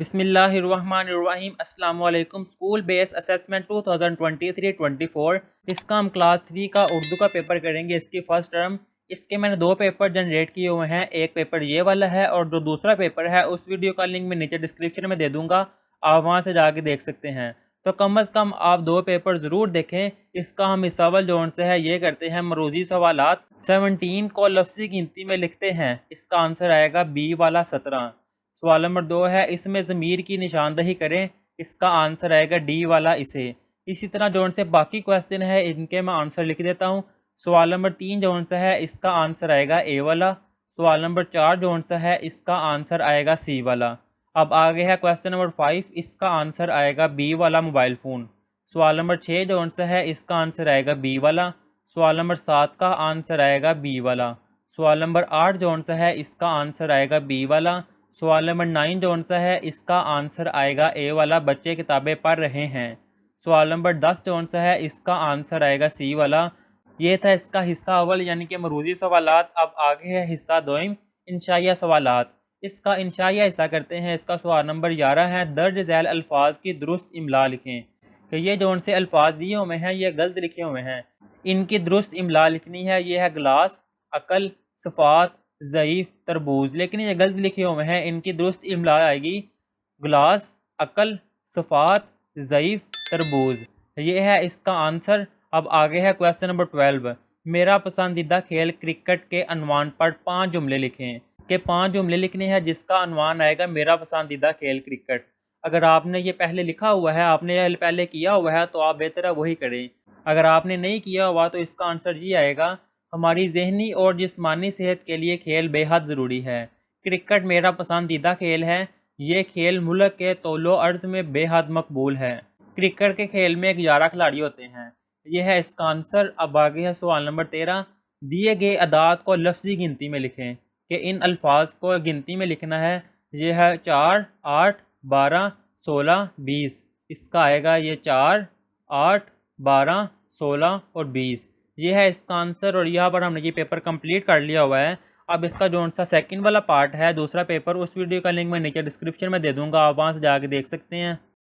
बिस्मिल्लाहिर्रहमानिर्रहीम अस्सलाम वालेकुम। स्कूल बेस असेसमेंट 2023-24 इसका हम क्लास 3 का उर्दू का पेपर करेंगे। इसकी फ़र्स्ट टर्म इसके मैंने दो पेपर जनरेट किए हुए हैं। एक पेपर ये वाला है और जो दूसरा पेपर है उस वीडियो का लिंक मैं नीचे डिस्क्रिप्शन में दे दूंगा, आप वहां से जाके देख सकते हैं। तो कम अज़ कम आप दो पेपर ज़रूर देखें। इसका हम हिस्सा अव्वल जो से है ये करते हैं मरूजी सवालात। 17 को लफ्ज़ी गिनती में लिखते हैं। इसका आंसर आएगा बी वाला 17। सवाल नंबर 2 है, इसमें ज़मीर की निशानदही करें। इसका आंसर आएगा डी वाला इसे। इसी तरह जो से बाकी क्वेश्चन है इनके मैं आंसर लिख देता हूँ। सवाल नंबर 3 जो सा है इसका आंसर आएगा ए वाला। सवाल नंबर 4 जो सा है इसका आंसर आएगा सी वाला। अब आगे है क्वेश्चन नंबर 5, इसका आंसर आएगा बी वाला मोबाइल फ़ोन। सवाल नंबर 6 जो सा है इसका आंसर आएगा बी वाला। सवाल नंबर 7 का आंसर आएगा बी वाला। सवाल नंबर 8 जो सा है इसका आंसर आएगा बी वाला। सवाल नंबर 9 जो सा है इसका आंसर आएगा ए वाला, बच्चे किताबें पढ़ रहे हैं। सवाल नंबर 10 जो सा है इसका आंसर आएगा सी वाला। ये था इसका हिस्सा अव्वल यानी कि मरूजी सवालात। अब आगे है हिस्सा दोइम, इंशाइया सवालात। इसका इंशाइया हिस्सा करते हैं। इसका सवाल नंबर 11 है, दर्ज झैल अल्फाज की दुरुस्त इमला लिखें। कि ये जो से अल्फाज दिए हुए हैं ये गलत लिखे हुए हैं, इनकी दुरुस्त इमला लिखनी है। ये है गिलास, अकल, सफ़ात, ज़ईफ़, तरबूज। लेकिन ये गलत लिखे हुए हैं, इनकी दुरुस्त इमला आएगी गिलास, अकल, सफ़ात, ज़ईफ़, तरबूज। ये है इसका आंसर। अब आगे है क्वेश्चन नंबर 12, मेरा पसंदीदा खेल क्रिकेट के अनवान पर 5 जुमले लिखें। के 5 जुमले लिखने हैं जिसका अनवान आएगा मेरा पसंदीदा खेल क्रिकेट। अगर आपने ये पहले लिखा हुआ है, आपने पहले किया हुआ है तो आप बेहतर है वही करें। अगर आपने नहीं किया हुआ तो इसका आंसर ये आएगा, हमारी जहनी और जिस्मानी सेहत के लिए खेल बेहद ज़रूरी है। क्रिकेट मेरा पसंदीदा खेल है। ये खेल मुल्क के तौलो अर्ज़ में बेहद मकबूल है। क्रिकेट के खेल में 11 खिलाड़ी होते हैं। यह है इसका आंसर। अब आगे है सवाल नंबर 13, दिए गए अदाद को लफ्ज़ी गिनती में लिखें। कि इन अल्फाज को गिनती में लिखना है। यह है 4, 8, 12, 16, 20। इसका आएगा ये 4, 8, 12, 16 और 20। ये है इसका आंसर। और यहाँ पर हमने ये पेपर कंप्लीट कर लिया हुआ है। अब इसका जो सा सेकंड वाला पार्ट है दूसरा पेपर, उस वीडियो का लिंक मैं नीचे डिस्क्रिप्शन में दे दूँगा, आप वहाँ से जाके देख सकते हैं।